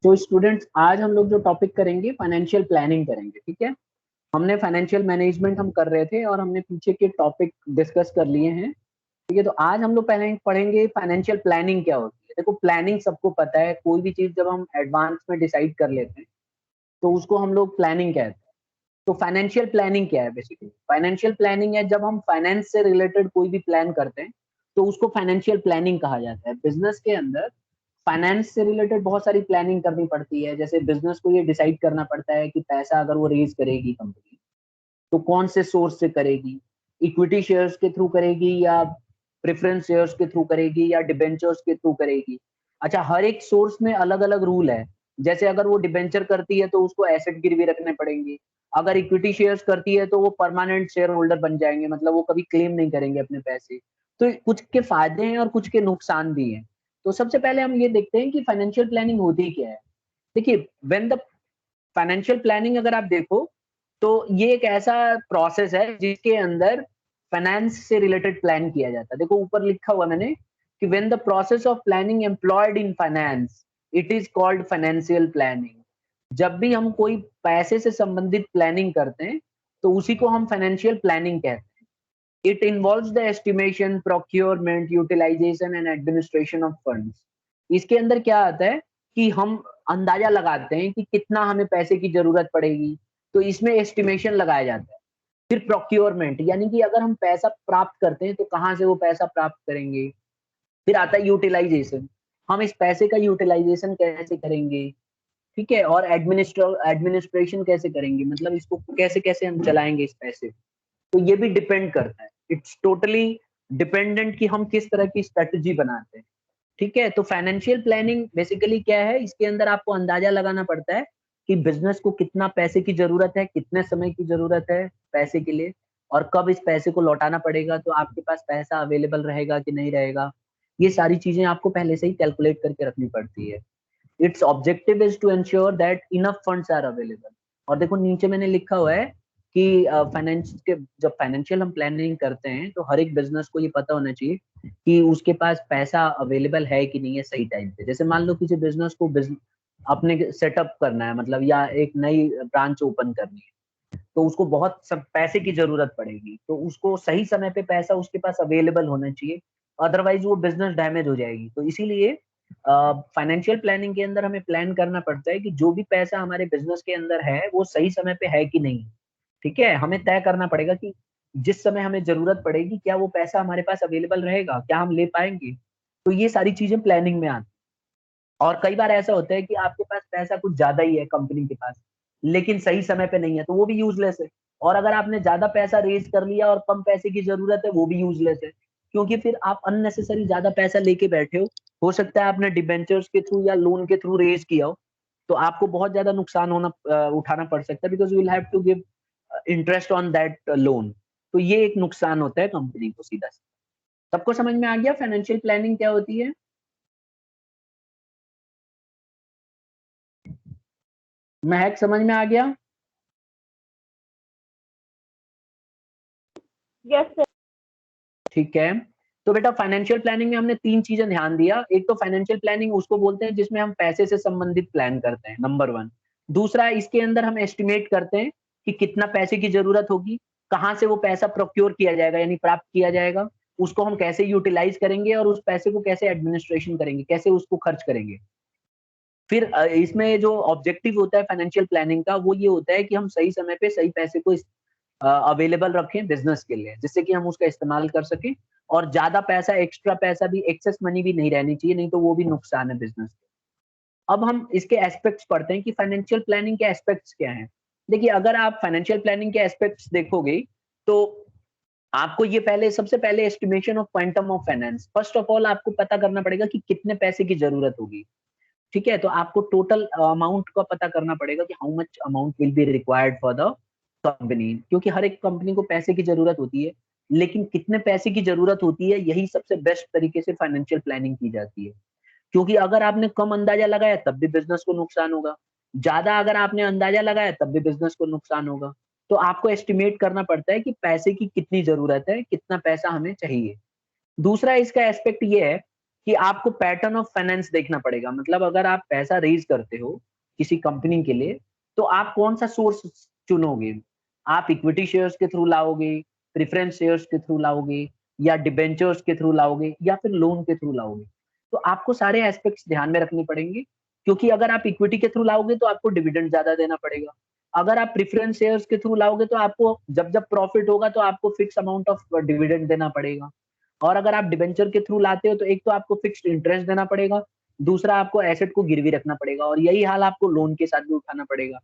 तो स्टूडेंट्स आज हम लोग जो टॉपिक करेंगे फाइनेंशियल प्लानिंग करेंगे, ठीक है। हमने फाइनेंशियल मैनेजमेंट हम कर रहे थे और हमने पीछे के टॉपिक डिस्कस कर लिए हैं, ठीक है। तो आज हम लोग पहले पढ़ेंगे फाइनेंशियल प्लानिंग क्या होती है। देखो प्लानिंग सबको पता है, कोई भी चीज जब हम एडवांस में डिसाइड कर लेते हैं तो उसको हम लोग प्लानिंग कहते हैं। तो फाइनेंशियल प्लानिंग क्या है? बेसिकली फाइनेंशियल प्लानिंग है जब हम फाइनेंस से रिलेटेड कोई भी प्लान करते हैं तो उसको फाइनेंशियल प्लानिंग कहा जाता है। बिजनेस के अंदर फाइनेंस से रिलेटेड बहुत सारी प्लानिंग करनी पड़ती है। जैसे बिजनेस को ये डिसाइड करना पड़ता है कि पैसा अगर वो रेज करेगी कंपनी तो कौन से सोर्स से करेगी, इक्विटी शेयर्स के थ्रू करेगी या प्रेफरेंस शेयर्स के थ्रू करेगी या डिबेंचर्स के थ्रू करेगी। अच्छा, हर एक सोर्स में अलग अलग रूल है। जैसे अगर वो डिबेंचर करती है तो उसको एसेट गिरवी रखने पड़ेंगे। अगर इक्विटी शेयर्स करती है तो वो परमानेंट शेयर होल्डर बन जाएंगे, मतलब वो कभी क्लेम नहीं करेंगे अपने पैसे। तो कुछ के फायदे हैं और कुछ के नुकसान भी हैं। तो सबसे पहले हम ये देखते हैं कि फाइनेंशियल प्लानिंग होती क्या है। देखिए, व्हेन द फाइनेंशियल प्लानिंग अगर आप देखो तो ये एक ऐसा प्रोसेस है जिसके अंदर फाइनेंस से रिलेटेड प्लान किया जाता है। देखो ऊपर लिखा हुआ मैंने कि when the process of planning employed in finance it is called financial planning. जब भी हम कोई पैसे से संबंधित प्लानिंग करते हैं तो उसी को हम फाइनेंशियल प्लानिंग कहते हैं। It involves the estimation, procurement, utilisation and administration of funds. इसके अंदर क्या आता है कि हम अंदाजा लगाते हैं कि कितना हमें पैसे की जरूरत पड़ेगी, तो इसमें एस्टिमेशन लगाया जाता है। फिर प्रोक्योरमेंट, यानी कि अगर हम पैसा प्राप्त करते हैं तो कहाँ से वो पैसा प्राप्त करेंगे। फिर आता है यूटिलाइजेशन, हम इस पैसे का यूटिलाइजेशन कैसे करेंगे, ठीक है। और एडमिनिस्ट्रेशन कैसे करेंगे, मतलब इसको कैसे कैसे हम चलाएंगे इस पैसे। तो ये भी डिपेंड करता है, इट्स टोटली डिपेंडेंट कि हम किस तरह की स्ट्रेटजी बनाते हैं, ठीक है। तो फाइनेंशियल प्लानिंग बेसिकली क्या है, इसके अंदर आपको अंदाजा लगाना पड़ता है कि बिजनेस को कितना पैसे की जरूरत है, कितने समय की जरूरत है पैसे के लिए, और कब इस पैसे को लौटाना पड़ेगा, तो आपके पास पैसा अवेलेबल रहेगा कि नहीं रहेगा। ये सारी चीजें आपको पहले से ही कैलकुलेट करके रखनी पड़ती है। Its objective is to ensure that enough funds are available. और देखो नीचे मैंने लिखा हुआ है कि फाइनेंस के जब फाइनेंशियल हम प्लानिंग करते हैं तो हर एक बिजनेस को ये पता होना चाहिए कि उसके पास पैसा अवेलेबल है कि नहीं है सही टाइम पे। जैसे मान लो किसी बिजनेस को अपने सेटअप करना है, मतलब या एक नई ब्रांच ओपन करनी है, तो उसको बहुत सब पैसे की जरूरत पड़ेगी, तो उसको सही समय पे पैसा उसके पास अवेलेबल होना चाहिए, अदरवाइज वो बिजनेस डैमेज हो जाएगी। तो इसीलिए फाइनेंशियल प्लानिंग के अंदर हमें प्लान करना पड़ता है कि जो भी पैसा हमारे बिजनेस के अंदर है वो सही समय पे है कि नहीं, ठीक है। हमें तय करना पड़ेगा कि जिस समय हमें जरूरत पड़ेगी क्या वो पैसा हमारे पास अवेलेबल रहेगा, क्या हम ले पाएंगे। तो ये सारी चीजें प्लानिंग में आती। और कई बार ऐसा होता है कि आपके पास पैसा कुछ ज्यादा ही है कंपनी के पास, लेकिन सही समय पे नहीं है, तो वो भी यूजलेस है। और अगर आपने ज्यादा पैसा रेज कर लिया और कम पैसे की जरूरत है, वो भी यूजलेस है, क्योंकि फिर आप अननेसेसरी ज्यादा पैसा लेके बैठे हो सकता है आपने डिबेंचर्स के थ्रू या लोन के थ्रू रेज किया हो, तो आपको बहुत ज्यादा नुकसान उठाना पड़ सकता है, because you will have to give interest on that loan. तो ये एक नुकसान होता है कंपनी को सीधा। सबको समझ में आ गया फाइनेंशियल प्लानिंग क्या होती है? महक समझ में आ गया? Yes sir. ठीक है। तो बेटा फाइनेंशियल प्लानिंग में हमने तीन चीजें ध्यान दिया। एक तो फाइनेंशियल प्लानिंग उसको बोलते हैं जिसमें हम पैसे से संबंधित प्लान करते हैं, नंबर वन। दूसरा, इसके अंदर हम एस्टिमेट करते हैं कि कितना पैसे की जरूरत होगी, कहाँ से वो पैसा प्रोक्योर किया जाएगा यानी प्राप्त किया जाएगा, उसको हम कैसे यूटिलाइज करेंगे और उस पैसे को कैसे एडमिनिस्ट्रेशन करेंगे, कैसे उसको खर्च करेंगे। फिर इसमें जो ऑब्जेक्टिव होता है फाइनेंशियल प्लानिंग का वो ये होता है कि हम सही समय पे सही पैसे को अवेलेबल रखें बिजनेस के लिए, जिससे कि हम उसका इस्तेमाल कर सकें। और ज्यादा पैसा, एक्स्ट्रा पैसा भी, एक्सेस मनी भी नहीं रहनी चाहिए, नहीं तो वो भी नुकसान है बिजनेस के। अब हम इसके एस्पेक्ट्स पढ़ते हैं कि फाइनेंशियल प्लानिंग के एस्पेक्ट्स क्या हैं। देखिए, अगर आप फाइनेंशियल प्लानिंग के एस्पेक्ट्स देखोगे तो आपको ये पहले सबसे पहले estimation of quantum of finance, first of all आपको पता करना पड़ेगा कि कितने पैसे की जरूरत होगी, ठीक है। तो आपको टोटल अमाउंट का पता करना पड़ेगा कि how much amount will be required for the company, क्योंकि हर एक कंपनी को पैसे की जरूरत होती है, लेकिन कितने पैसे की जरूरत होती है यही सबसे बेस्ट तरीके से फाइनेंशियल प्लानिंग की जाती है। क्योंकि अगर आपने कम अंदाजा लगाया तब भी बिजनेस को नुकसान होगा, ज्यादा अगर आपने अंदाजा लगाया तब भी बिजनेस को नुकसान होगा। तो आपको एस्टिमेट करना पड़ता है कि पैसे की कितनी जरूरत है, कितना पैसा हमें चाहिए। दूसरा इसका एस्पेक्ट ये है कि आपको पैटर्न ऑफ फाइनेंस देखना पड़ेगा। मतलब अगर आप पैसा रेज करते हो किसी कंपनी के लिए, तो आप कौन सा सोर्स चुनोगे? आप इक्विटी शेयर्स के थ्रू लाओगे, प्रेफरेंस शेयर्स के थ्रू लाओगे, या डिबेंचर्स के थ्रू लाओगे, या फिर लोन के थ्रू लाओगे? तो आपको सारे एस्पेक्ट्स ध्यान में रखने पड़ेंगे, क्योंकि अगर आप इक्विटी के थ्रू लाओगे तो आपको डिविडेंड ज्यादा देना पड़ेगा। अगर आप प्रेफरेंस शेयर्स के थ्रू लाओगे तो आपको जब जब प्रॉफिट होगा तो आपको फिक्स अमाउंट ऑफ डिविडेंड देना पड़ेगा। और अगर आप डिबेंचर के थ्रू लाते हो तो एक तो आपको फिक्स्ड इंटरेस्ट देना पड़ेगा, दूसरा आपको एसेट को गिरवी रखना पड़ेगा, और यही हाल आपको लोन के साथ भी उठाना पड़ेगा।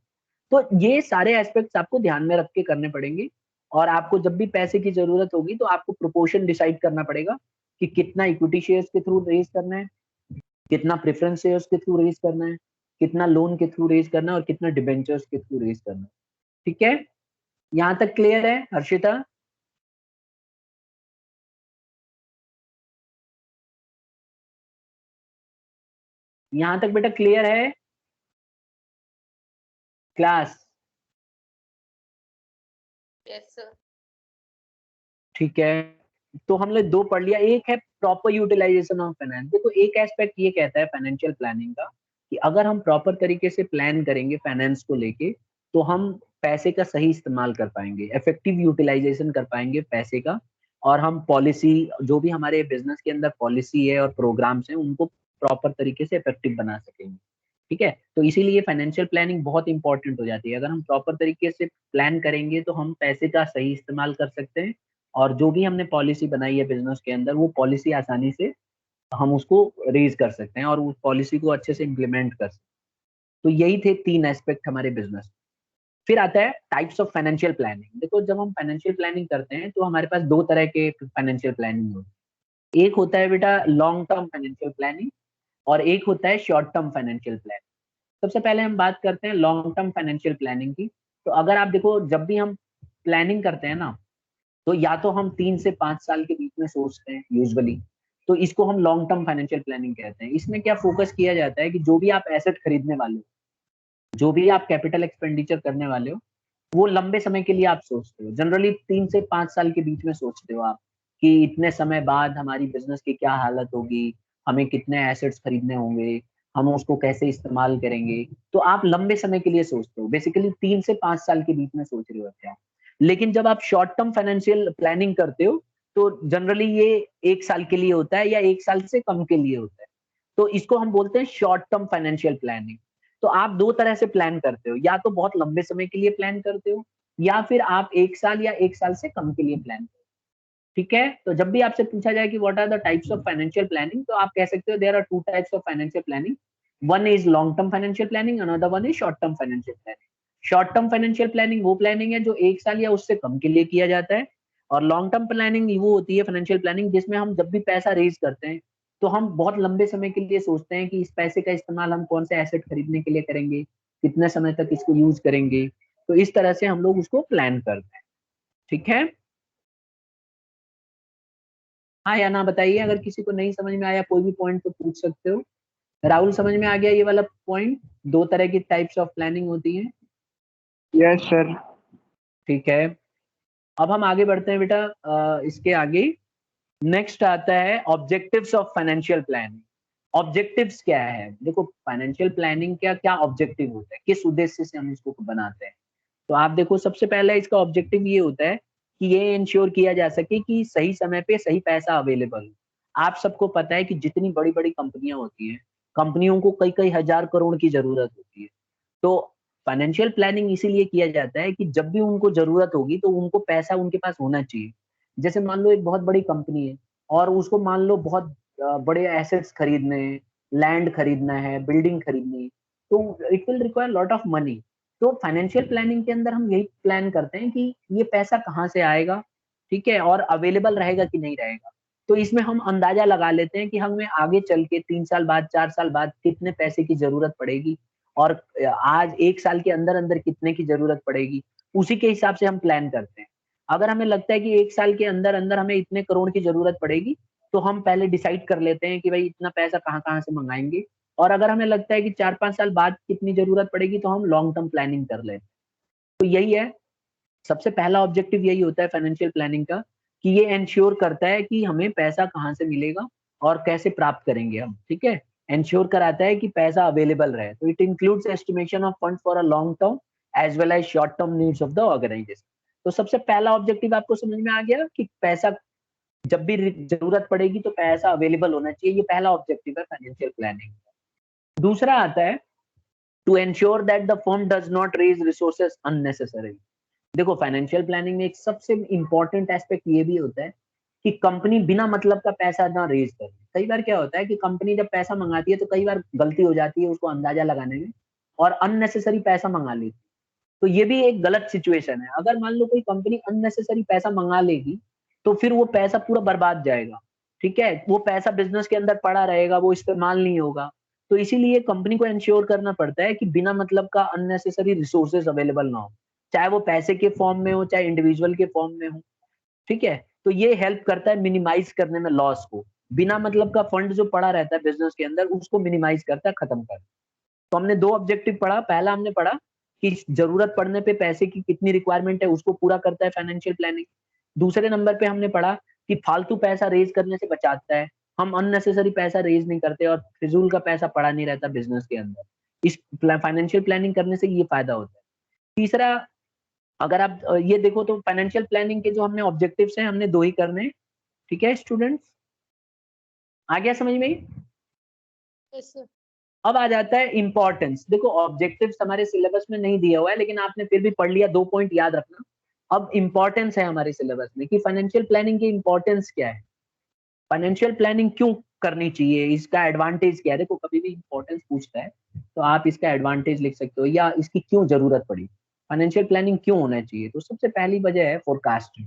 तो ये सारे एस्पेक्ट्स आपको ध्यान में रख के करने पड़ेंगे। और आपको जब भी पैसे की जरूरत होगी तो आपको प्रोपोर्शन डिसाइड करना पड़ेगा कि कितना इक्विटी शेयर्स के थ्रू रेज करना है, कितना प्रेफरेंस शेयर्स के थ्रू रेज करना है, कितना लोन के थ्रू रेज करना है, और कितना डिबेंचर्स के थ्रू रेज करना है। ठीक है, यहाँ तक क्लियर है हर्षिता? यहाँ तक बेटा क्लियर है क्लास? Yes sir. ठीक है, तो हमने दो पढ़ लिया। एक है प्रॉपर यूटिलाइजेशन ऑफ फाइनेंस। देखो एक एस्पेक्ट ये कहता है फाइनेंशियल प्लानिंग का कि अगर हम प्रॉपर तरीके से प्लान करेंगे फाइनेंस को लेके, तो हम पैसे का सही इस्तेमाल कर पाएंगे, इफेक्टिव यूटिलाइजेशन कर पाएंगे पैसे का। और हम पॉलिसी, जो भी हमारे बिजनेस के अंदर पॉलिसी है और प्रोग्राम्स हैं, उनको प्रॉपर तरीके से इफेक्टिव बना सकेंगे। ठीक है, तो इसीलिए फाइनेंशियल प्लानिंग बहुत इंपॉर्टेंट हो जाती है। अगर हम प्रॉपर तरीके से प्लान करेंगे तो हम पैसे का सही इस्तेमाल कर सकते हैं, और जो भी हमने पॉलिसी बनाई है बिजनेस के अंदर, वो पॉलिसी आसानी से हम उसको रेज कर सकते हैं और उस पॉलिसी को अच्छे से इम्प्लीमेंट कर सकते हैं। तो यही थे तीन एस्पेक्ट हमारे बिजनेस। फिर आता है टाइप्स ऑफ फाइनेंशियल प्लानिंग। देखो जब हम फाइनेंशियल प्लानिंग करते हैं तो हमारे पास दो तरह के फाइनेंशियल प्लानिंग होती है। एक होता है बेटा लॉन्ग टर्म फाइनेंशियल प्लानिंग, और एक होता है शॉर्ट टर्म फाइनेंशियल प्लानिंग। सबसे पहले हम बात करते हैं लॉन्ग टर्म फाइनेंशियल प्लानिंग की। तो अगर आप देखो, जब भी हम प्लानिंग करते हैं ना, तो या तो हम 3 से 5 साल के बीच में सोचते हैं यूजुअली, तो इसको हम लॉन्ग टर्म फाइनेंशियल प्लानिंग कहते हैं। इसमें क्या फोकस किया जाता है कि जो भी आप एसेट खरीदने वाले हो, जो भी आप कैपिटल एक्सपेंडिचर करने वाले हो, वो लंबे समय के लिए आप सोचते हो। जनरली 3 से 5 साल के बीच में सोचते हो आप कि इतने समय बाद हमारी बिजनेस की क्या हालत होगी, हमें कितने एसेट्स खरीदने होंगे, हम उसको कैसे इस्तेमाल करेंगे। तो आप लंबे समय के लिए सोचते हो, बेसिकली 3 से 5 साल के बीच में सोच रहे होते हैं। लेकिन जब आप शॉर्ट टर्म फाइनेंशियल प्लानिंग करते हो, तो जनरली ये 1 साल के लिए होता है या 1 साल से कम के लिए होता है। तो इसको हम बोलते हैं शॉर्ट टर्म फाइनेंशियल प्लानिंग। तो आप दो तरह से प्लान करते हो, या तो बहुत लंबे समय के लिए प्लान करते हो, या फिर आप 1 साल या 1 साल से कम के लिए प्लान करते हो। ठीक है, तो जब भी आपसे पूछा जाए कि what are the types of financial planning, तो आप कह सकते हो there are two types of financial planning. One is long term financial planning, another one is short term financial planning. Short term financial planning वो planning है जो 1 साल या उससे कम के लिए किया जाता है, और लॉन्ग टर्म प्लानिंग वो होती है फाइनेंशियल प्लानिंग जिसमें हम जब भी पैसा रेज करते हैं, तो हम बहुत लंबे समय के लिए सोचते हैं कि इस पैसे का इस्तेमाल हम कौन से एसेट खरीदने के लिए करेंगे, कितने समय तक इसको यूज करेंगे। तो इस तरह से हम लोग उसको प्लान करते हैं। ठीक है, हाँ या ना बताइए, अगर किसी को नहीं समझ में आया कोई भी पॉइंट तो पूछ सकते हो। राहुल समझ में आ गया ये वाला पॉइंट? दो तरह की टाइप्स ऑफ प्लानिंग होती है। Yes sir. ठीक है, अब हम आगे बढ़ते हैं बेटा। इसके आगे नेक्स्ट आता है objectives of financial planning. Objectives क्या है? देखो फाइनेंशियल प्लानिंग क्या क्या ऑब्जेक्टिव होता है, किस उद्देश्य से हम इसको बनाते हैं। तो आप देखो सबसे पहले इसका ऑब्जेक्टिव ये होता है कि ये इंश्योर किया जा सके कि सही समय पे सही पैसा अवेलेबल हो। आप सबको पता है कि जितनी बड़ी बड़ी कंपनियां होती हैं, कंपनियों को कई कई हजार करोड़ की जरूरत होती है। तो फाइनेंशियल प्लानिंग इसीलिए किया जाता है कि जब भी उनको जरूरत होगी तो उनको पैसा उनके पास होना चाहिए। जैसे मान लो एक बहुत बड़ी कंपनी है, और उसको मान लो बहुत बड़े एसेट्स खरीदने हैं, लैंड खरीदना है, बिल्डिंग खरीदनी है, तो it will require lot of money. तो फाइनेंशियल प्लानिंग के अंदर हम यही प्लान करते हैं कि ये पैसा कहाँ से आएगा, ठीक है, और अवेलेबल रहेगा कि नहीं रहेगा। तो इसमें हम अंदाजा लगा लेते हैं कि हमें आगे चल के 3 साल बाद, 4 साल बाद कितने पैसे की जरूरत पड़ेगी, और आज 1 साल के अंदर अंदर कितने की जरूरत पड़ेगी। उसी के हिसाब से हम प्लान करते हैं। अगर हमें लगता है कि 1 साल के अंदर अंदर हमें इतने करोड़ की जरूरत पड़ेगी, तो हम पहले डिसाइड कर लेते हैं कि भाई इतना पैसा कहाँ कहाँ से मंगाएंगे। और अगर हमें लगता है कि 4-5 साल बाद कितनी जरूरत पड़ेगी, तो हम लॉन्ग टर्म प्लानिंग कर लेते हैं। तो यही है, सबसे पहला ऑब्जेक्टिव यही होता है फाइनेंशियल प्लानिंग का, कि ये इंश्योर करता है कि हमें पैसा कहाँ से मिलेगा और कैसे प्राप्त करेंगे हम, ठीक है। इंश्योर कराता है कि पैसा अवेलेबल रहे, तो it includes estimation of fund for a long term as well as short term needs of the organisation. तो सबसे पहला ऑब्जेक्टिव आपको समझ में आ गया कि पैसा जब भी जरूरत पड़ेगी तो पैसा अवेलेबल होना चाहिए, ये पहला ऑब्जेक्टिव है फाइनेंशियल प्लानिंग। दूसरा आता है to ensure that the firm does not raise resources unnecessary. देखो फाइनेंशियल प्लानिंग में एक सबसे इंपॉर्टेंट एस्पेक्ट ये भी होता है कि कंपनी बिना मतलब का पैसा ना रेज करे। कई बार क्या होता है कि कंपनी जब पैसा मंगाती है तो कई बार गलती हो जाती है उसको अंदाजा लगाने में और अननेसेसरी पैसा मंगा लेती है। तो ये भी एक गलत सिचुएशन है। अगर मान लो कोई कंपनी अननेसेसरी पैसा मंगा लेगी तो फिर वो पैसा पूरा बर्बाद जाएगा, ठीक है। वो पैसा बिजनेस के अंदर पड़ा रहेगा, वो इस्तेमाल नहीं होगा। तो इसीलिए कंपनी को इंश्योर करना पड़ता है कि बिना मतलब का अननेसेसरी रिसोर्सेज अवेलेबल ना हो, चाहे वो पैसे के फॉर्म में हो चाहे इंडिविजुअल के फॉर्म में हो, ठीक है। तो ये हेल्प करता है मिनिमाइज करने में लॉस को। बिना मतलब का फंड जो पड़ा रहता है बिजनेस के अंदर उसको मिनिमाइज करता है, खत्म करता है। तो हमने दो ऑब्जेक्टिव पढ़ा। पहला हमने पढ़ा कि जरूरत पड़ने पे पैसे की कितनी रिक्वायरमेंट है उसको पूरा करता है फाइनेंशियल प्लानिंग। दूसरे नंबर पे हमने पढ़ा कि फालतू पैसा रेज करने से बचाता है। हम अननेसेसरी पैसा रेज नहीं करते और फिजूल का पैसा पड़ा नहीं रहता बिजनेस के अंदर। इस फाइनेंशियल प्लानिंग करने से ये फायदा होता है। तीसरा, अगर आप ये देखो तो फाइनेंशियल प्लानिंग के जो हमने ऑब्जेक्टिव्स हैं हमने दो ही करने हैं, ठीक है स्टूडेंट्स। आ गया समझ में? Yes sir. अब आ जाता है इंपॉर्टेंस। देखो ऑब्जेक्टिव्स हमारे सिलेबस में नहीं दिया हुआ है लेकिन आपने फिर भी पढ़ लिया, 2 पॉइंट याद रखना। अब इंपॉर्टेंस है हमारे सिलेबस में कि फाइनेंशियल प्लानिंग की इंपॉर्टेंस क्या है, फाइनेंशियल प्लानिंग क्यों करनी चाहिए, इसका एडवांटेज क्या है। देखो कभी भी इंपॉर्टेंस पूछता है तो आप इसका एडवांटेज लिख सकते हो या इसकी क्यों जरूरत पड़ी, फाइनेंशियल प्लानिंग क्यों होना चाहिए। तो सबसे पहली वजह है फोरकास्टिंग।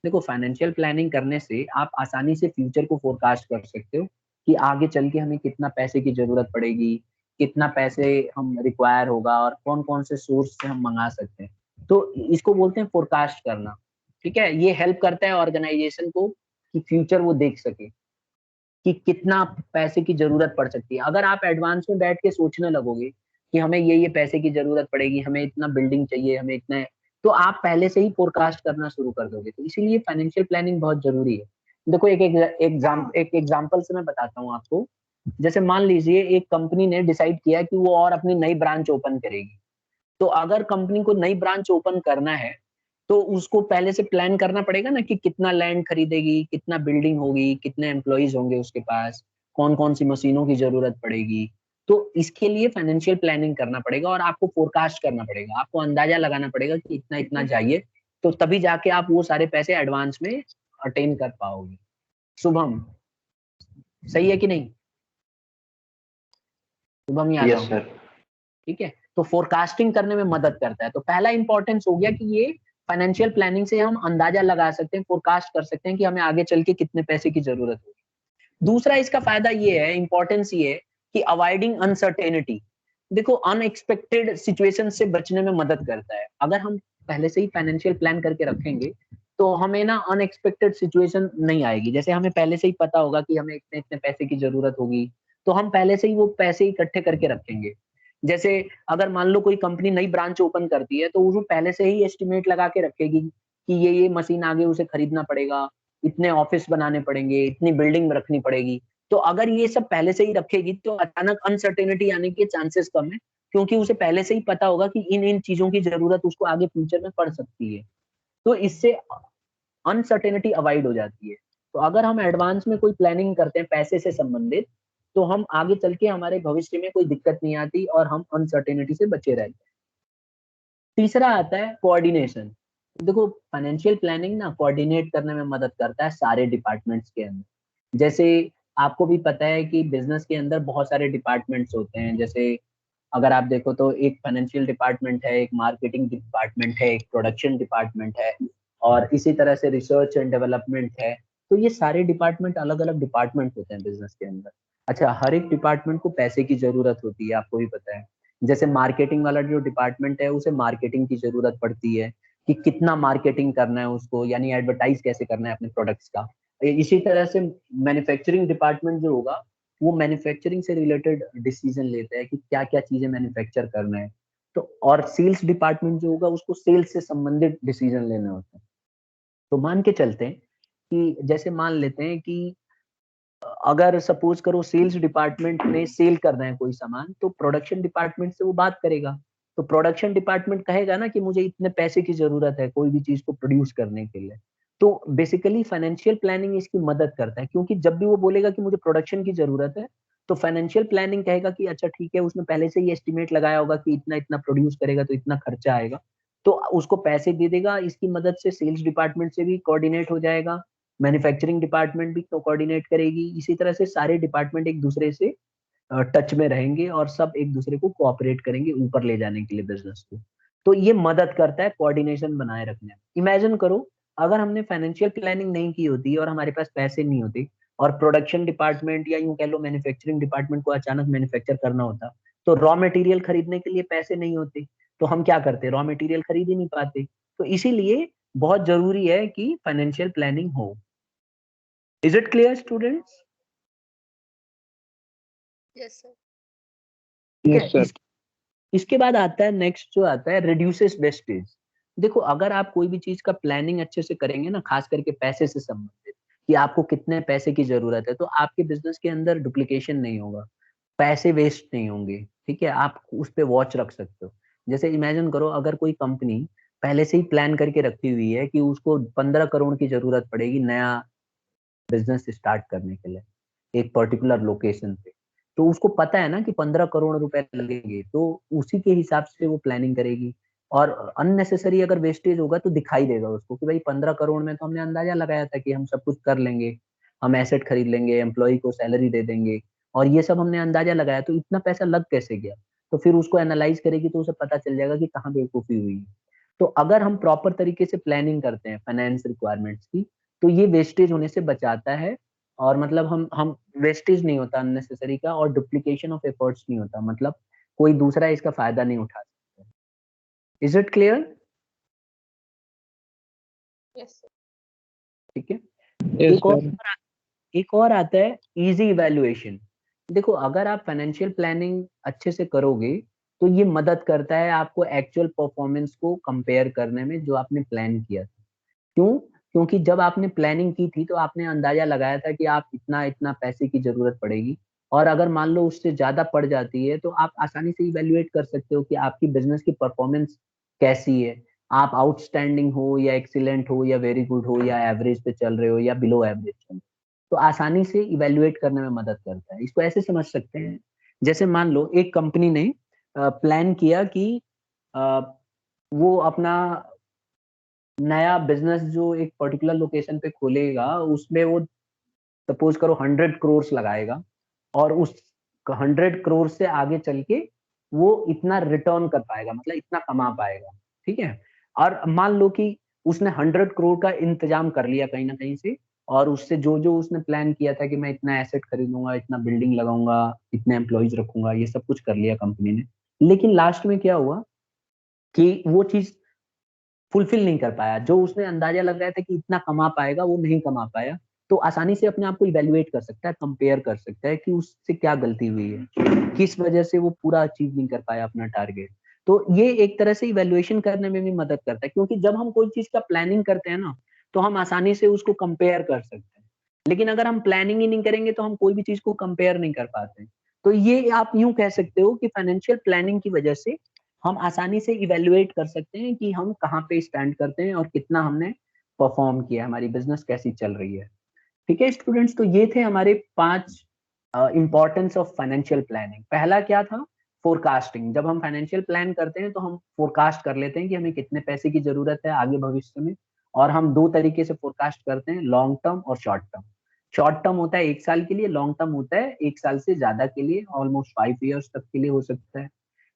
देखो फाइनेंशियल प्लानिंग करने से आप आसानी से फ्यूचर को फोरकास्ट कर सकते हो कि आगे चल के हमें कितना पैसे की जरूरत पड़ेगी, कितना पैसे हम रिक्वायर होगा और कौन कौन से सोर्स से हम मंगा सकते हैं। तो इसको बोलते हैं फोरकास्ट करना, ठीक है। ये हेल्प करता है ऑर्गेनाइजेशन को कि फ्यूचर वो देख सके कि कितना पैसे की जरूरत पड़ सकती है। अगर आप एडवांस में बैठ के सोचने लगोगे कि हमें ये पैसे की जरूरत पड़ेगी, हमें इतना बिल्डिंग चाहिए, हमें इतना है, तो आप पहले से ही फोरकास्ट करना शुरू कर दोगे। तो इसीलिए फाइनेंशियल प्लानिंग बहुत जरूरी है। देखो एक एग्जांपल से मैं बताता हूँ आपको। जैसे मान लीजिए एक कंपनी ने डिसाइड किया कि वो और अपनी नई ब्रांच ओपन करेगी। तो अगर कंपनी को नई ब्रांच ओपन करना है तो उसको पहले से प्लान करना पड़ेगा ना कि कितना लैंड खरीदेगी, कितना बिल्डिंग होगी, कितने एम्प्लॉइज होंगे उसके पास, कौन कौन सी मशीनों की जरूरत पड़ेगी। तो इसके लिए फाइनेंशियल प्लानिंग करना पड़ेगा और आपको फोरकास्ट करना पड़ेगा, आपको अंदाजा लगाना पड़ेगा कि इतना इतना चाहिए। तो तभी जाके आप वो सारे पैसे एडवांस में अटेन कर पाओगे। शुभम, सही है कि नहीं? Shubham Yadav, yes sir. ठीक है। तो फोरकास्टिंग करने में मदद करता है। तो पहला इंपॉर्टेंस हो गया कि ये फाइनेंशियल प्लानिंग से हम अंदाजा लगा सकते हैं, फोरकास्ट कर सकते हैं कि हमें आगे चल के कितने पैसे की जरूरत होगी। दूसरा इसका फायदा ये है, इंपॉर्टेंस ये है कि अवॉइडिंग अनसर्टेनिटी। देखो अनएक्सपेक्टेड सिचुएशन से बचने में मदद करता है। अगर हम पहले से ही फाइनेंशियल प्लान करके रखेंगे तो हमें ना अनएक्सपेक्टेड सिचुएशन नहीं आएगी। जैसे हमें पहले से ही पता होगा कि हमें इतने इतने पैसे की जरूरत होगी तो हम पहले से ही वो पैसे इकट्ठे करके रखेंगे। जैसे अगर मान लो कोई कंपनी नई ब्रांच ओपन करती है तो वो पहले से ही एस्टिमेट लगा के रखेगी कि ये मशीन आगे उसे खरीदना पड़ेगा, इतने ऑफिस बनाने पड़ेंगे, इतनी बिल्डिंग रखनी पड़ेगी। तो अगर ये सब पहले से ही रखेगी तो अचानक अनसर्टेनिटी आने के चांसेस कम है, क्योंकि उसे पहले से ही पता होगा कि इन इन चीजों की जरूरत उसको आगे फ्यूचर में पड़ सकती है। तो इससे अनसर्टेनिटी अवॉइड हो जाती है। तो अगर हम एडवांस में कोई प्लानिंग करते हैं पैसे से संबंधित तो हम आगे चल के हमारे भविष्य में कोई दिक्कत नहीं आती और हम अनसर्टेनिटी से बचे रहते हैं। तीसरा आता है कोऑर्डिनेशन। देखो फाइनेंशियल प्लानिंग ना कोऑर्डिनेट करने में मदद करता है सारे डिपार्टमेंट्स के अंदर। जैसे आपको भी पता है कि बिजनेस के अंदर बहुत सारे डिपार्टमेंट्स होते हैं। जैसे अगर आप देखो तो एक फाइनेंशियल डिपार्टमेंट है, एक मार्केटिंग डिपार्टमेंट है, एक प्रोडक्शन डिपार्टमेंट है और इसी तरह से रिसर्च एंड डेवलपमेंट है। तो ये सारे डिपार्टमेंट अलग अलग डिपार्टमेंट होते हैं बिजनेस के अंदर। अच्छा, हर एक डिपार्टमेंट को पैसे की जरूरत होती है, आपको भी पता है। जैसे मार्केटिंग वाला जो डिपार्टमेंट है उसे मार्केटिंग की जरूरत पड़ती है कि कितना मार्केटिंग करना है उसको, यानी एडवर्टाइज कैसे करना है अपने प्रोडक्ट्स का। इसी तरह से मैन्युफैक्चरिंग डिपार्टमेंट जो होगा वो मैन्युफैक्चरिंग से रिलेटेड डिसीजन लेता है कि क्या क्या चीजें मैन्युफैक्चर करना है। तो और सेल्स डिपार्टमेंट जो होगा उसको सेल्स से संबंधित डिसीजन लेने होते हैं। तो मान के चलते हैं कि जैसे मान लेते हैं कि अगर सपोज करो सेल्स डिपार्टमेंट ने सेल करना है कोई सामान, तो प्रोडक्शन डिपार्टमेंट से वो बात करेगा। तो प्रोडक्शन डिपार्टमेंट कहेगा ना कि मुझे इतने पैसे की जरूरत है कोई भी चीज को प्रोड्यूस करने के लिए। तो बेसिकली फाइनेंशियल प्लानिंग इसकी मदद करता है, क्योंकि जब भी वो बोलेगा कि मुझे प्रोडक्शन की जरूरत है, तो फाइनेंशियल प्लानिंग कहेगा कि अच्छा ठीक है, उसने पहले से ही एस्टिमेट लगाया होगा कि इतना इतना प्रोड्यूस करेगा तो इतना खर्चा आएगा, तो उसको पैसे दे देगा। इसकी मदद से सेल्स डिपार्टमेंट से भी कोऑर्डिनेट हो जाएगा, मैन्युफैक्चरिंग डिपार्टमेंट भी कोऑर्डिनेट करेगी। इसी तरह से सारे डिपार्टमेंट एक दूसरे से टच में रहेंगे और सब एक दूसरे को कोऑपरेट करेंगे ऊपर ले जाने के लिए बिजनेस को। तो ये मदद करता है कोऑर्डिनेशन बनाए रखने में। इमेजिन करो, अगर हमने फाइनेंशियल प्लानिंग नहीं की होती और हमारे पास पैसे नहीं होते, और प्रोडक्शन डिपार्टमेंट या यूं कह लो मैन्युफैक्चरिंग डिपार्टमेंट को अचानक मैन्युफैक्चर करना होता, तो रॉ मटेरियल खरीदने के लिए पैसे नहीं होते, तो हम क्या करते, रॉ मटेरियल खरीद ही नहीं पाते। तो इसीलिए बहुत जरूरी है कि फाइनेंशियल प्लानिंग हो। Is it clear students? Yes, sir. ठीक Yes, है। sir. इसके बाद आता है नेक्स्ट, जो आता है रिड्यूसेस वेस्टेज। देखो, अगर आप कोई भी चीज का प्लानिंग अच्छे से करेंगे ना, खास करके पैसे से संबंधित, कि आपको कितने पैसे की जरूरत है, तो आपके बिजनेस के अंदर डुप्लीकेशन नहीं होगा, पैसे वेस्ट नहीं होंगे। ठीक है, आप उस पे वॉच रख सकते हो। जैसे इमेजिन करो, अगर कोई कंपनी पहले से ही प्लान करके रखी हुई है कि उसको 15 करोड़ की जरूरत पड़ेगी नया बिजनेस स्टार्ट करने के लिए एक पर्टिकुलर लोकेशन पे, तो उसको पता है ना कि 15 करोड़ रुपए लगेंगे, तो उसी के हिसाब से वो प्लानिंग करेगी। और अननेसेसरी अगर वेस्टेज होगा तो दिखाई देगा उसको कि भाई 15 करोड़ में तो हमने अंदाजा लगाया था कि हम सब कुछ कर लेंगे, हम एसेट खरीद लेंगे, एम्प्लॉय को सैलरी दे देंगे, और ये सब हमने अंदाजा लगाया, तो इतना पैसा लग कैसे गया। तो फिर उसको एनालाइज करेगी तो उसे पता चल जाएगा कि कहाँ बेवकूफी हुई है। तो अगर हम प्रॉपर तरीके से प्लानिंग करते हैं फाइनेंस रिक्वायरमेंट्स की, तो ये वेस्टेज होने से बचाता है। और मतलब हम वेस्टेज नहीं होता अननेसेसरी का, और डुप्लीकेशन ऑफ एफर्ट्स नहीं होता, मतलब कोई दूसरा इसका फायदा नहीं उठा सकता। Is it clear? Yes, sir. ठीक है। Yes, एक और sir. एक और आता है इजी इवैल्यूएशन। देखो, अगर आप फाइनेंशियल प्लानिंग अच्छे से करोगे, तो ये मदद करता है आपको एक्चुअल परफॉर्मेंस को कंपेयर करने में जो आपने प्लान किया था। क्यों? क्योंकि जब आपने प्लानिंग की थी तो आपने अंदाजा लगाया था कि आप इतना इतना पैसे की जरूरत पड़ेगी, और अगर मान लो उससे ज्यादा पड़ जाती है, तो आप आसानी से इवेल्युएट कर सकते हो कि आपकी बिजनेस की परफॉर्मेंस कैसी है। आप आउटस्टैंडिंग हो या एक्सीलेंट हो या वेरी गुड हो या एवरेज पे चल रहे हो या बिलो एवरेज चल रहे हो। तो आसानी से इवेल्युएट करने में मदद करता है। इसको ऐसे समझ सकते हैं, जैसे मान लो एक कंपनी ने प्लान किया कि अ, वो अपना नया बिजनेस जो एक पर्टिकुलर लोकेशन पे खोलेगा, उसमें वो सपोज करो 100 करोड़ लगाएगा, और उस 100 करोड़ से आगे चल के वो इतना रिटर्न कर पाएगा, मतलब इतना कमा पाएगा। ठीक है। और मान लो कि उसने 100 करोड़ का इंतजाम कर लिया कहीं ना कहीं से, और उससे जो जो उसने प्लान किया था कि मैं इतना एसेट खरीदूंगा, इतना बिल्डिंग लगाऊंगा, इतने एम्प्लॉयज रखूंगा, ये सब कुछ कर लिया कंपनी ने। लेकिन लास्ट में क्या हुआ कि वो चीज फुलफिल नहीं कर पाया, जो उसने अंदाजा लगाया था कि इतना कमा पाएगा वो नहीं कमा पाया। तो आसानी से अपने आप को इवेल्युएट कर सकता है, कंपेयर कर सकता है कि उससे क्या गलती हुई है, किस वजह से वो पूरा अचीव नहीं कर पाया अपना टारगेट। तो ये एक तरह से इवेल्युएशन करने में भी मदद करता है, क्योंकि जब हम कोई चीज का प्लानिंग करते हैं ना, तो हम आसानी से उसको कंपेयर कर सकते हैं। लेकिन अगर हम प्लानिंग ही नहीं करेंगे तो हम कोई भी चीज को कंपेयर नहीं कर पाते। तो ये आप यूं कह सकते हो कि फाइनेंशियल प्लानिंग की वजह से हम आसानी से इवेल्युएट कर सकते हैं कि हम कहाँ पे स्टैंड करते हैं और कितना हमने परफॉर्म किया, हमारी बिजनेस कैसी चल रही है। ठीक है स्टूडेंट्स, तो ये थे हमारे 5 इंपॉर्टेंस ऑफ फाइनेंशियल प्लानिंग। पहला क्या था? फोरकास्टिंग। जब हम फाइनेंशियल प्लान करते हैं तो हम फोरकास्ट कर लेते हैं कि हमें कितने पैसे की जरूरत है आगे भविष्य में। और हम दो तरीके से फोरकास्ट करते हैं, लॉन्ग टर्म और शॉर्ट टर्म। शॉर्ट टर्म होता है 1 साल के लिए, लॉन्ग टर्म होता है 1 साल से ज्यादा के लिए, ऑलमोस्ट 5 ईयर्स तक के लिए हो सकता है।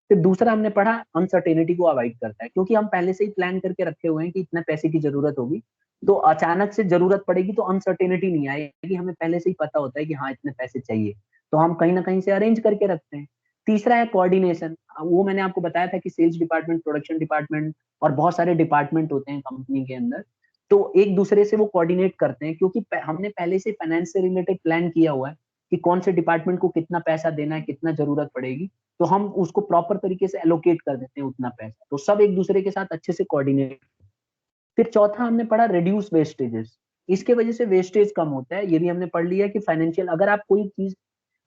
फिर दूसरा हमने पढ़ा, अनसर्टेनिटी को अवॉइड करता है, क्योंकि हम पहले से ही प्लान करके रखे हुए हैं कि इतने पैसे की जरूरत होगी, तो अचानक से जरूरत पड़ेगी तो अनसर्टेनिटी नहीं आएगी, हमें पहले से ही पता होता है कि हाँ इतने पैसे चाहिए, तो हम कहीं ना कहीं से अरेंज करके रखते हैं। तीसरा है कोऑर्डिनेशन। वो मैंने आपको बताया था कि सेल्स डिपार्टमेंट, प्रोडक्शन डिपार्टमेंट और बहुत सारे डिपार्टमेंट होते हैं कंपनी के अंदर, तो एक दूसरे से वो कोऑर्डिनेट करते हैं, क्योंकि हमने पहले से फाइनेंस से रिलेटेड प्लान किया हुआ है कि कौन से डिपार्टमेंट को कितना पैसा देना है, कितना जरूरत पड़ेगी, तो हम उसको प्रॉपर तरीके से एलोकेट कर देते हैं उतना पैसा, तो सब एक दूसरे के साथ अच्छे से कोऑर्डिनेट। फिर चौथा हमने पढ़ा रिड्यूस वेस्टेजेस, इसके वजह से वेस्टेज कम होता है। ये भी हमने पढ़ लिया कि फाइनेंशियल, अगर आप कोई चीज,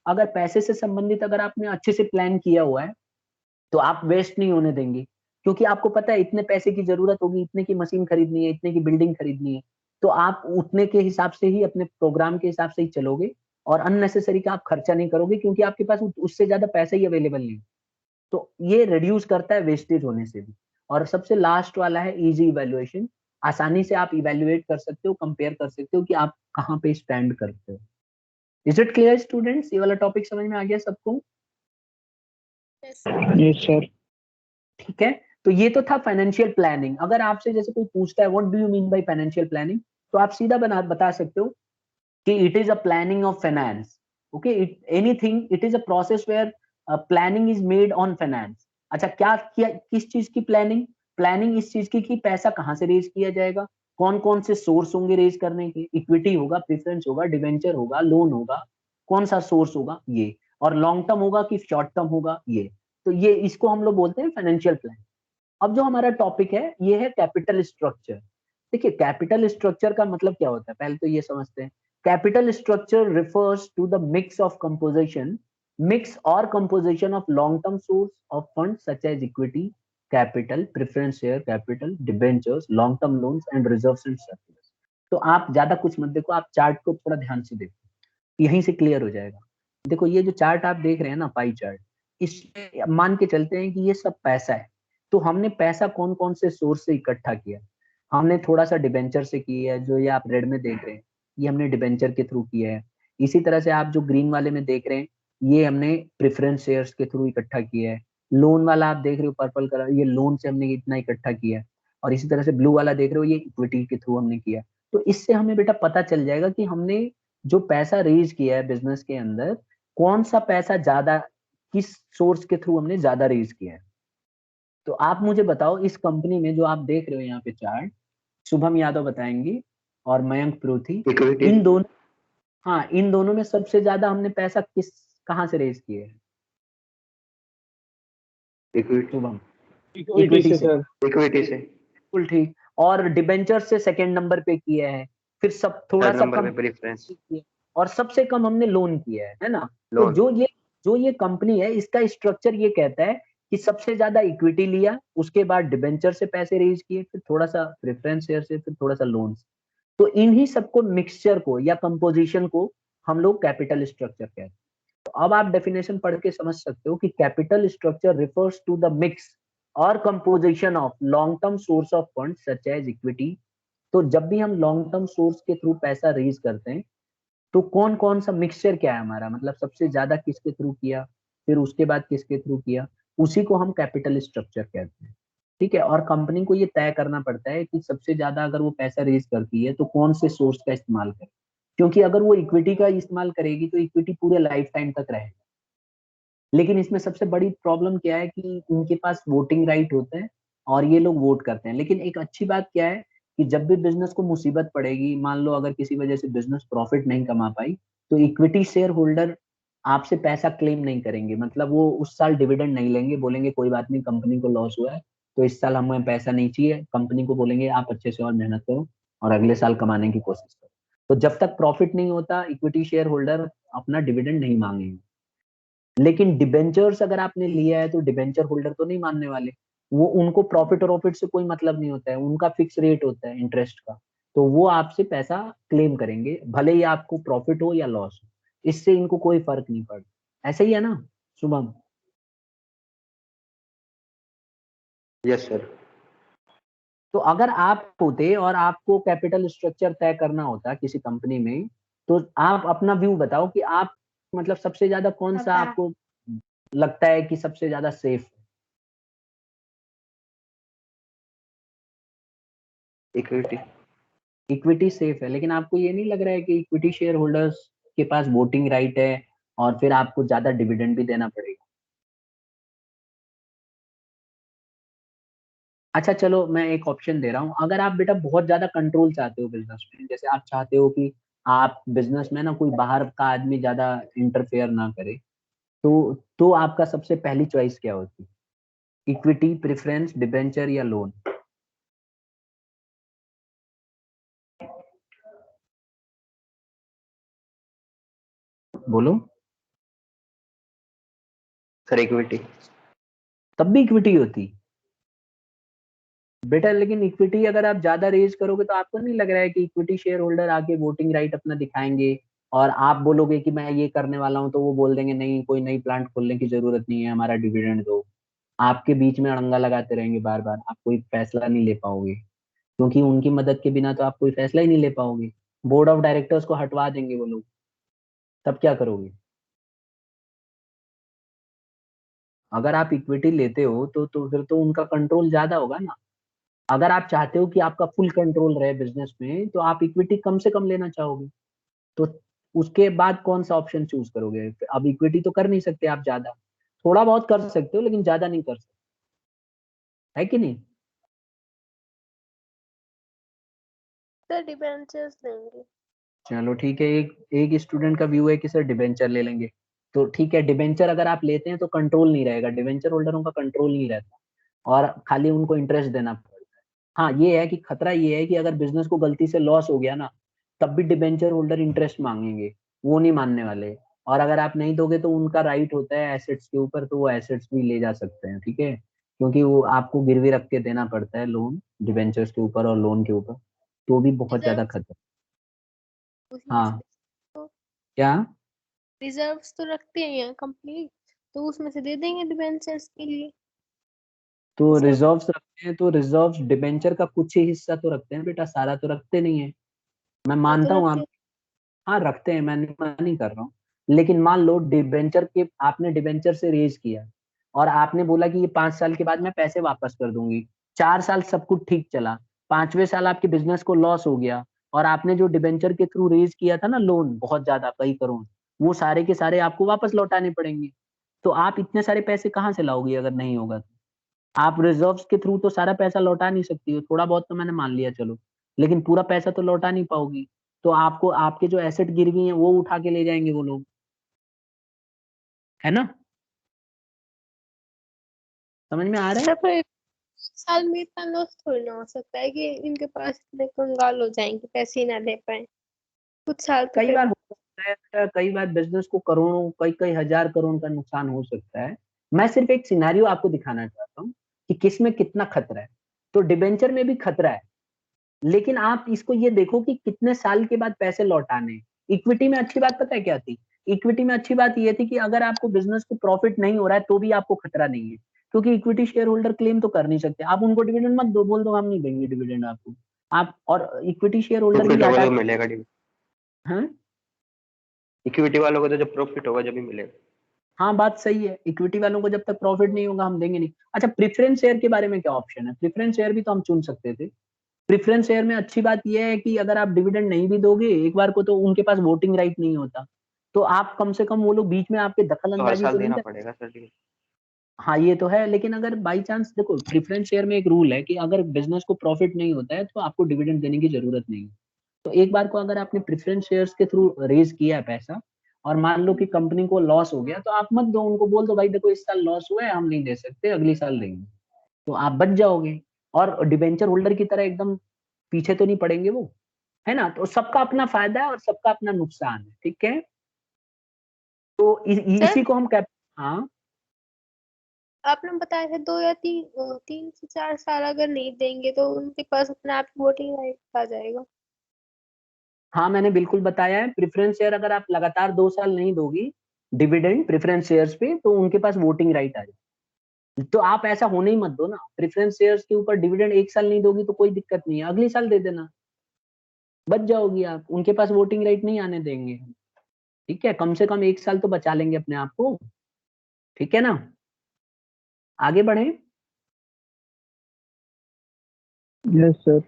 अगर पैसे से संबंधित अगर आपने अच्छे से प्लान किया हुआ है तो आप वेस्ट नहीं होने देंगे, क्योंकि आपको पता है इतने पैसे की जरूरत होगी, इतने की मशीन खरीदनी है, इतने की बिल्डिंग खरीदनी है, तो आप उतने के हिसाब से ही, अपने प्रोग्राम के हिसाब से ही चलोगे और अननेसेसरी का आप खर्चा नहीं करोगे, क्योंकि आपके पास उससे ज्यादा पैसा ही अवेलेबल नहीं। तो ये रिड्यूस करता है वेस्टेज होने से भी। और सबसे लास्ट वाला है इजी इवैल्यूएशन। आसानी से आप इवैल्यूएट कर सकते हो, कंपेयर कर सकते हो कि आप कहाँ पे स्टैंड करते हो। Is it clear students? ये वाला टॉपिक समझ में आ गया सबको? Yes, sir. Yes sir. ठीक है, तो ये तो था फाइनेंशियल प्लानिंग। अगर आपसे जैसे कोई पूछता है what do you mean by financial planning, तो आप सीधा बता सकते हो कि it is a planning of finance. Okay, anything, it is a process where planning is made on finance. अच्छा, क्या किस चीज की प्लानिंग? प्लानिंग इस चीज की कि पैसा कहाँ से रेज किया जाएगा, कौन कौन से सोर्स होंगे रेज करने के, इक्विटी होगा, प्रेफरेंस होगा, डिवेंचर होगा, लोन होगा, कौन सा सोर्स होगा ये, और लॉन्ग टर्म होगा कि शॉर्ट टर्म होगा ये। तो ये, इसको हम लोग बोलते हैं फाइनेंशियल प्लान। अब जो हमारा टॉपिक है ये है कैपिटल स्ट्रक्चर। देखिए, कैपिटल स्ट्रक्चर का मतलब क्या होता है, पहले तो ये समझते हैं। Capital structure refers to the mix of composition, mix और composition of long term source of fund such as equity capital, preference share capital, debentures, long term loans and reserves and surplus. तो आप ज्यादा कुछ मत देखो, आप chart को थोड़ा ध्यान से देखो, यहीं से क्लियर हो जाएगा। देखो, ये जो चार्ट आप देख रहे हैं ना, पाई चार्ट, इसमें मान के चलते हैं कि ये सब पैसा है। तो हमने पैसा कौन कौन से सोर्स से इकट्ठा किया? हमने थोड़ा सा डिबेंचर से किया है, जो ये आप रेड में देख रहे हैं, ये हमने डिबेंचर के थ्रू किया है। इसी तरह से आप जो ग्रीन वाले में देख रहे हैं, ये हमने प्रेफरेंस शेयर्स के थ्रू इकट्ठा किया है। लोन वाला आप देख रहे हो पर्पल कलर, ये लोन से हमने इतना इकट्ठा किया है। और इसी तरह से ब्लू वाला देख रहे हो, ये इक्विटी के थ्रू हमने किया। तो इससे हमें बेटा पता चल जाएगा कि हमने जो पैसा रेज किया है बिजनेस के अंदर, कौन सा पैसा ज्यादा, किस सोर्स के थ्रू हमने ज्यादा रेज किया है। तो आप मुझे बताओ, इस कंपनी में जो आप देख रहे हो यहाँ पे चार्ट, शुभम यादव बताएंगे और मयंक प्रोथी, इक्विटी। इन दोनों, हाँ, इन दोनों में सबसे ज्यादा हमने पैसा कहाँ से रेज किया है? इक्विटी। शुभम? इक्विटी से सर। इक्विटी से। बिल्कुल ठीक। और डिबेंचर से सेकंड नंबर पे किया है, फिर सब थोड़ा थर्ड सा नंबर कम में प्रेफरेंस। किया, और सबसे कम हमने लोन किया है ना। तो लोन। जो ये कंपनी है, इसका स्ट्रक्चर ये कहता है कि सबसे ज्यादा इक्विटी लिया, उसके बाद डिबेंचर से पैसे रेज किए, फिर थोड़ा सा प्रेफरेंस शेयर से, फिर थोड़ा सा लोन से। तो इन्हीं सबको, मिक्सचर को या कंपोजिशन को हम लोग कैपिटल स्ट्रक्चर कहते हैं। तो अब आप डेफिनेशन पढ़ के समझ सकते हो कि capital structure refers to the mix और composition of long term source of fund such as equity. तो जब भी हम लॉन्ग टर्म सोर्स के थ्रू पैसा रेज करते हैं, तो कौन कौन सा मिक्सचर क्या है हमारा, मतलब सबसे ज्यादा किसके थ्रू किया, फिर उसके बाद किसके थ्रू किया, उसी को हम कैपिटल स्ट्रक्चर कहते हैं। ठीक है, और कंपनी को ये तय करना पड़ता है कि सबसे ज्यादा अगर वो पैसा रेज करती है तो कौन से सोर्स का इस्तेमाल करे, क्योंकि अगर वो इक्विटी का इस्तेमाल करेगी तो इक्विटी पूरे लाइफ टाइम तक रहेगा। लेकिन इसमें सबसे बड़ी प्रॉब्लम क्या है कि इनके पास वोटिंग राइट होता है और ये लोग वोट करते हैं। लेकिन एक अच्छी बात क्या है कि जब भी बिजनेस को मुसीबत पड़ेगी, मान लो अगर किसी वजह से बिजनेस प्रॉफिट नहीं कमा पाई, तो इक्विटी शेयर होल्डर आपसे पैसा क्लेम नहीं करेंगे, मतलब वो उस साल डिविडेंड नहीं लेंगे, बोलेंगे कोई बात नहीं, कंपनी को लॉस हुआ है तो इस साल हमें पैसा नहीं चाहिए। कंपनी को बोलेंगे आप अच्छे से और मेहनत करो और अगले साल कमाने की कोशिश करो। तो जब तक प्रॉफिट नहीं होता, इक्विटी शेयर होल्डर अपना डिविडेंड नहीं मांगेंगे। लेकिन डिबेंचर्स अगर आपने लिया है तो डिबेंचर होल्डर तो नहीं मानने वाले, वो, उनको प्रॉफिट से कोई मतलब नहीं होता है, उनका फिक्स रेट होता है इंटरेस्ट का। तो वो आपसे पैसा क्लेम करेंगे, भले ही आपको प्रॉफिट हो या लॉस हो, इससे इनको कोई फर्क नहीं पड़ता। ऐसा ही है ना शुभम? Yes sir. तो अगर आप होते और आपको कैपिटल स्ट्रक्चर तय करना होता किसी कंपनी में, तो आप अपना व्यू बताओ कि आप, मतलब सबसे ज्यादा कौन सा आपको लगता है कि सबसे ज्यादा सेफ है? इक्विटी। इक्विटी सेफ है, लेकिन आपको ये नहीं लग रहा है कि इक्विटी शेयर होल्डर्स के पास वोटिंग राइट है और फिर आपको ज्यादा डिविडेंड भी देना पड़ेगा? अच्छा चलो, मैं एक ऑप्शन दे रहा हूँ। अगर आप बेटा बहुत ज्यादा कंट्रोल चाहते हो बिजनेस में, जैसे आप चाहते हो कि आप बिजनेस में ना कोई बाहर का आदमी ज्यादा इंटरफेयर ना करे, तो आपका सबसे पहली चॉइस क्या होती? इक्विटी, प्रेफरेंस, डिबेंचर या लोन? बोलो। Sir equity. तब भी इक्विटी होती बेटा, लेकिन इक्विटी अगर आप ज्यादा रेज करोगे तो आपको नहीं लग रहा है कि इक्विटी शेयर होल्डर आके वोटिंग राइट अपना दिखाएंगे और आप बोलोगे कि मैं ये करने वाला हूं तो वो बोल देंगे नहीं, कोई नई प्लांट खोलने की जरूरत नहीं है, हमारा डिविडेंड दो। आपके बीच में अड़ंगा लगाते रहेंगे बार बार, आप कोई फैसला नहीं ले पाओगे, क्योंकि उनकी मदद के बिना तो आप कोई फैसला ही नहीं ले पाओगे। बोर्ड ऑफ डायरेक्टर्स को हटवा देंगे वो लोग, तब क्या करोगे? अगर आप इक्विटी लेते हो तो फिर तो उनका कंट्रोल ज्यादा होगा ना। अगर आप चाहते हो कि आपका फुल कंट्रोल रहे बिजनेस में तो आप इक्विटी कम से कम लेना चाहोगे। तो उसके बाद कौन सा ऑप्शन चूज करोगे? अब इक्विटी तो कर नहीं सकते आप ज्यादा, थोड़ा बहुत कर सकते हो लेकिन ज्यादा नहीं कर सकते, है कि नहीं? सर डिबेंचर्स लेंगे। चलो ठीक है, एक एक स्टूडेंट का व्यू है कि सर डिबेंचर ले लेंगे। तो ठीक है, डिबेंचर अगर आप लेते हैं तो कंट्रोल नहीं रहेगा, डिबेंचर होल्डरों का कंट्रोल नहीं रहता और खाली उनको इंटरेस्ट देना पड़ता है। हाँ ये है कि खतरा ये है कि अगर बिजनेस को गलती से लॉस हो गया ना, तब भी डिबेंचर होल्डर इंटरेस्ट मांगेंगे, वो नहीं मानने वाले। और अगर आप नहीं दोगे तो उनका राइट होता है एसेट्स के ऊपर, तो वो एसेट्स भी ले जा सकते हैं, ठीक है, क्योंकि वो आपको गिरवी रख के देना पड़ता है लोन, डिबेंचर्स के ऊपर और लोन के ऊपर, तो भी बहुत ज्यादा रिजर्व खतरा। उसमें से हाँ तो क्या? रिजर्व्स तो रखते हैं यहाँ कंपनी, तो उसमें से दे देंगे डिबेंचर्स के लिए। तो रिजर्व रिजर्व्स रखते हैं तो रिजर्व्स डिबेंचर का कुछ ही हिस्सा तो रखते हैं बेटा, सारा तो रखते नहीं है। मैं हाँ तो मानता हूँ रखते आप, हैं। हाँ रखते हैं, मैं नहीं कर रहा हूँ। लेकिन मान लो डिबेंचर के, आपने डिबेंचर से रेज किया और आपने बोला कि ये 5 साल के बाद मैं पैसे वापस कर दूंगी, 4 साल सब कुछ ठीक चला, 5वें साल आपके बिजनेस को लॉस हो गया और आपने जो डिबेंचर के थ्रू रेज किया था ना लोन बहुत ज्यादा, कई करोड़, वो सारे के सारे आपको वापस लौटाने पड़ेंगे। तो आप इतने सारे पैसे कहाँ से लाओगी अगर नहीं होगा तो? आप रिजर्व्स के थ्रू तो सारा पैसा लौटा नहीं सकती हो, थोड़ा बहुत तो मैंने मान लिया चलो, लेकिन पूरा पैसा तो लौटा नहीं पाओगी। तो आपको आपके जो एसेट गिरवी हैं वो उठा के ले जाएंगे वो लोग, है ना? समझ में आ रहा है? सर पर साल में इतना लॉस थोड़ी ना हो सकता है कि इनके पास इतने कंगाल हो जाएंगे पैसे ही ना दे पाए। कुछ साल तो कई फिर बार हो सकता है बेटा, कई बार बिजनेस को करोड़ों, कई कई हजार करोड़ का नुकसान हो सकता है। मैं सिर्फ एक सिनेरियो आपको दिखाना चाहता हूँ कि किस में कितना खतरा है। तो डिबेंचर में भी खतरा है, लेकिन आप इसको ये देखो कि कितने साल के बाद पैसे लौटाने। इक्विटी में अच्छी बात पता है क्या थी? इक्विटी में अच्छी बात ये थी कि अगर आपको बिजनेस को प्रॉफिट नहीं हो रहा है तो भी आपको खतरा नहीं है, क्योंकि इक्विटी शेयर होल्डर क्लेम तो कर नहीं सकते, आप उनको डिविडेंड मत दो, बोल दो हम नहीं देंगे डिविडेंड आपको। आप और इक्विटी शेयर होल्डर भी प्रॉफिट होगा हटा, तो मिलेगा डिविडेंड। हाँ इक्विटी वालों को तो जब प्रॉफिट होगा जब ही मिलेगा। हाँ बात सही है, इक्विटी वालों को जब तक प्रॉफिट नहीं होगा हम देंगे नहीं। अच्छा प्रेफरेंस शेयर के बारे में क्या ऑप्शन है? प्रेफरेंस शेयर भी तो हम चुन सकते थे। प्रेफरेंस शेयर में अच्छी बात यह है कि अगर आप डिविडेंड नहीं भी दोगे एक बार को तो उनके पास वोटिंग राइट नहीं होता, तो आप कम से कम, वो लोग बीच में आपके दखल तो हर अंदाजी साल तो नहीं देना कर। पड़ेगा सर डिविडेंड। हाँ ये तो है, लेकिन अगर बाई चांस देखो, प्रेफरेंस शेयर में एक रूल है कि अगर बिजनेस को प्रॉफिट नहीं होता है तो आपको डिविडेंड देने की जरूरत नहीं है। तो एक बार को अगर आपने प्रेफरेंस शेयर्स के थ्रू रेज किया है पैसा और मान लो कि कंपनी को लॉस हो गया, तो आप मत दो, उनको बोल दो भाई देखो इस साल लॉस हुआ है हम नहीं दे सकते, अगली साल देंगे, तो आप बच जाओगे। और डिबेंचर होल्डर की तरह एकदम पीछे तो नहीं पड़ेंगे वो, है ना? तो सबका अपना फायदा है और सबका अपना नुकसान है, ठीक है? तो सर इसी को हम कैप, हाँ आपने बताया था 2 या 3 से 4 साल अगर नहीं देंगे तो उनके पास अपने आप वोटिंग राइट आ जाएगा। हाँ मैंने बिल्कुल बताया है, प्रेफरेंस शेयर अगर आप लगातार 2 साल नहीं दोगी डिविडेंड प्रेफरेंस शेयर्स पे तो उनके पास वोटिंग राइट आ जाए। तो आप ऐसा होने ही मत दो ना, प्रेफरेंस शेयर्स के ऊपर डिविडेंड एक साल नहीं दोगी तो कोई दिक्कत नहीं है, अगली साल दे देना, बच जाओगी आप, उनके पास वोटिंग राइट नहीं आने देंगे। ठीक है, कम से कम एक साल तो बचा लेंगे अपने आप को, ठीक है ना? आगे बढ़े। Yes sir.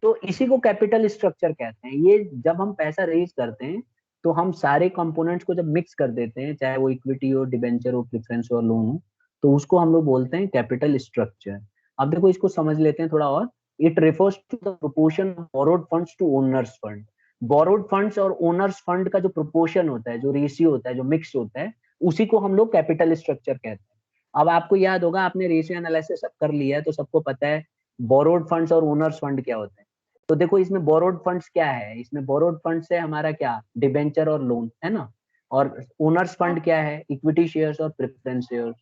तो इसी को कैपिटल स्ट्रक्चर कहते हैं। ये जब हम पैसा रेज करते हैं तो हम सारे कंपोनेंट्स को जब मिक्स कर देते हैं, चाहे वो इक्विटी हो, डिबेंचर हो, प्रेफरेंस हो, लोन हो, तो उसको हम लोग बोलते हैं कैपिटल स्ट्रक्चर। अब देखो इसको समझ लेते हैं थोड़ा और। It refers to the proportion of borrowed funds to owners fund. Borrowed funds और ओनर्स फंड का जो प्रोपोर्शन होता है, जो रेशियो होता है, जो मिक्स होता है, उसी को हम लोग कैपिटल स्ट्रक्चर कहते हैं। अब आपको याद होगा, आपने रेशियो एनालिसिस सब कर लिया है तो सबको पता है बोरोड फंड्स और ओनर्स फंड क्या होते हैं। तो देखो इसमें बोरोड फंड्स क्या है, इसमें बोरोड फंड्स है हमारा क्या, डिबेंचर और लोन, है ना? और ओनर्स फंड क्या है, इक्विटी शेयर्स और प्रेफरेंस शेयर्स।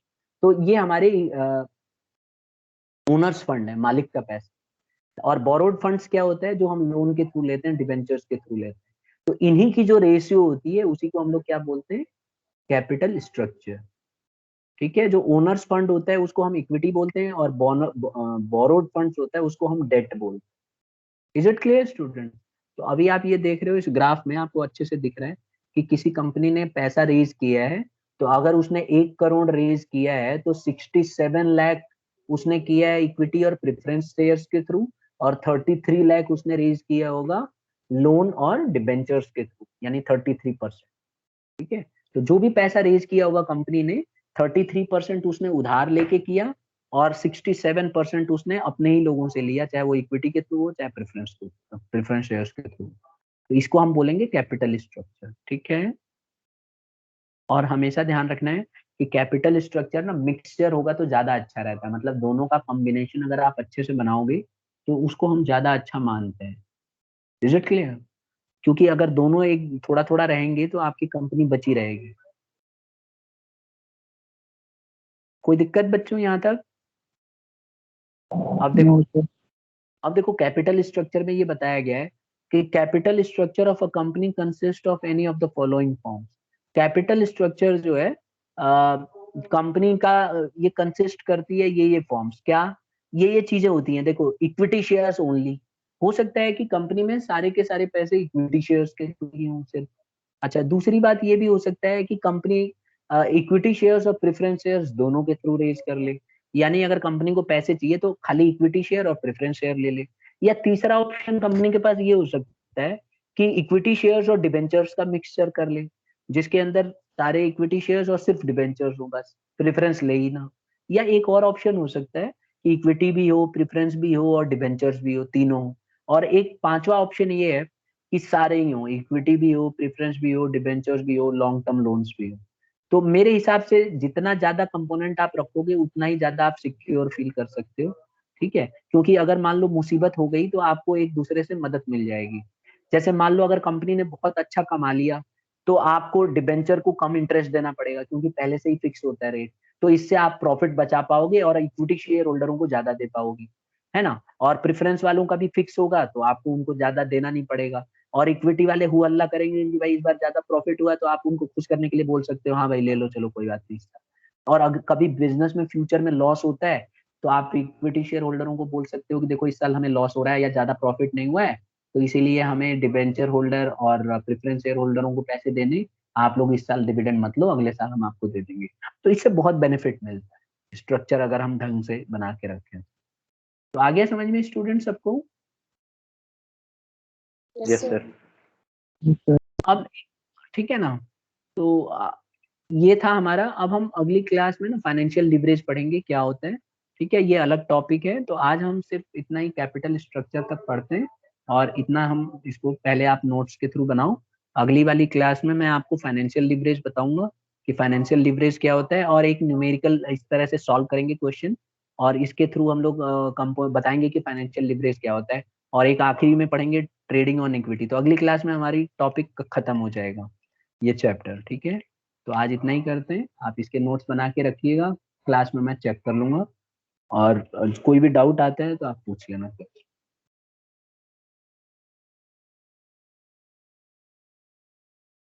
तो ये हमारे ओनर्स फंड है, मालिक का पैसा। और बोरोड फंड्स क्या होता है, जो हम लोन के थ्रू लेते हैं, डिबेंचर्स के थ्रू लेते हैं। तो इन्हीं की जो रेशियो होती है उसी को हम लोग क्या बोलते हैं, कैपिटल स्ट्रक्चर। ठीक है, जो ओनर्स फंड होता है उसको हम इक्विटी बोलते हैं, और बोरोड फंड्स होता है उसको हम डेट बोलते हैं। Is it clear student? तो अभी आप ये देख रहे हो इस ग्राफ में, आपको अच्छे से दिख रहा है कि किसी कंपनी ने पैसा रेज किया है। तो अगर उसने 1 करोड़ रेज किया है तो 67 लाख उसने किया है इक्विटी और प्रेफरेंस शेयर्स के थ्रू, और 33 लाख उसने रेज किया होगा लोन और डिबेंचर्स के थ्रू, यानी 33%। ठीक है, तो जो भी पैसा रेज किया होगा कंपनी ने, 33% उसने उधार लेके किया, और 67% उसने अपने ही लोगों से लिया, चाहे वो इक्विटी के थ्रू हो चाहे प्रेफरेंस शेयर्स के थ्रू। तो इसको हम बोलेंगे कैपिटल स्ट्रक्चर। ठीक है, और हमेशा ध्यान रखना है कि कैपिटल स्ट्रक्चर ना मिक्सचर होगा तो ज्यादा अच्छा रहता है, मतलब दोनों का कॉम्बिनेशन अगर आप अच्छे से बनाओगे तो उसको हम ज्यादा अच्छा मानते हैं। Is it clear? क्योंकि अगर दोनों एक थोड़ा थोड़ा रहेंगे तो आपकी कंपनी बची रहेगी। कोई दिक्कत बच्चों यहाँ तक? अब देखो, नो सर। अब देखो कैपिटल स्ट्रक्चर में ये बताया गया है कि capital structure of a company consist of any of the following forms. Capital structure जो है कंपनी का, ये कंसिस्ट करती है ये फॉर्म्स। क्या ये चीजें होती हैं? देखो, इक्विटी शेयर्स ओनली, हो सकता है कि कंपनी में सारे के सारे पैसे इक्विटी शेयर्स के थ्रू ही हों सिर्फ। अच्छा, दूसरी बात ये भी हो सकता है कि कंपनी इक्विटी शेयर्स और प्रेफरेंस शेयर्स दोनों के थ्रू रेज कर ले, यानी अगर कंपनी को पैसे चाहिए तो खाली इक्विटी शेयर और प्रेफरेंस शेयर ले ले। या तीसरा ऑप्शन कंपनी के पास ये हो सकता है कि इक्विटी शेयर्स और डिबेंचर्स का मिक्सचर कर ले, जिसके अंदर सारे इक्विटी शेयर्स और सिर्फ डिबेंचर्स हो, बस प्रेफरेंस ले ही ना। या एक और ऑप्शन हो सकता है कि इक्विटी भी हो, प्रेफरेंस भी हो और डिबेंचर्स भी हो, तीनों हो। और एक पांचवा ऑप्शन ये है कि सारे ही हो, इक्विटी भी हो, प्रेफरेंस भी हो, डिबेंचर्स भी हो, लॉन्ग टर्म लोन्स भी हो। तो मेरे हिसाब से जितना ज्यादा कंपोनेंट आप रखोगे उतना ही ज्यादा आप सिक्योर फील कर सकते हो। ठीक है, क्योंकि अगर मान लो मुसीबत हो गई तो आपको एक दूसरे से मदद मिल जाएगी। जैसे मान लो अगर कंपनी ने बहुत अच्छा कमा लिया तो आपको डिबेंचर को कम इंटरेस्ट देना पड़ेगा, क्योंकि पहले से ही फिक्स होता है रेट। तो इससे आप प्रॉफिट बचा पाओगे और इक्विटी शेयर होल्डरों को ज्यादा दे पाओगे, है ना। और प्रेफरेंस वालों का भी फिक्स होगा तो आपको उनको ज्यादा देना नहीं पड़ेगा। और इक्विटी वाले हु अल्लाह करेंगे कि भाई इस बार ज्यादा प्रॉफिट हुआ, तो आप उनको खुश करने के लिए बोल सकते हो हाँ भाई ले लो, चलो कोई बात नहीं। और अगर कभी बिजनेस में फ्यूचर में लॉस होता है तो आप इक्विटी शेयर होल्डरों को बोल सकते हो कि देखो इस साल हमें लॉस हो रहा है या ज्यादा प्रॉफिट नहीं हुआ है, तो इसीलिए हमें डिबेंचर होल्डर और प्रेफरेंस शेयर होल्डरों को पैसे देने, आप लोग इस साल डिविडेंड मत लो, अगले साल हम आपको दे देंगे। तो इससे बहुत बेनिफिट मिलता है स्ट्रक्चर अगर हम ढंग से बना के रखें। तो आ गया समझ में स्टूडेंट सबको? Yes sir. अब ठीक है ना, तो ये था हमारा। अब हम अगली क्लास में ना फाइनेंशियल लिवरेज पढ़ेंगे क्या होता है। ठीक है, ये अलग टॉपिक है। तो आज हम सिर्फ इतना ही कैपिटल स्ट्रक्चर तक पढ़ते हैं, और इतना हम इसको पहले आप नोट्स के थ्रू बनाओ। अगली वाली क्लास में मैं आपको फाइनेंशियल लिवरेज बताऊंगा कि फाइनेंशियल लिवरेज क्या होता है, और एक न्यूमेरिकल इस तरह से सॉल्व करेंगे क्वेश्चन, और इसके थ्रू हम लोग बताएंगे कि फाइनेंशियल लिवरेज क्या होता है। और एक आखिरी में पढ़ेंगे ट्रेडिंग ऑन इक्विटी। तो अगली क्लास में हमारी टॉपिक खत्म हो जाएगा ये चैप्टर। ठीक है, तो आज इतना ही करते हैं। आप इसके नोट्स बना के रखिएगा, क्लास में मैं चेक कर लूंगा, और कोई भी डाउट आता है तो आप पूछ लेना।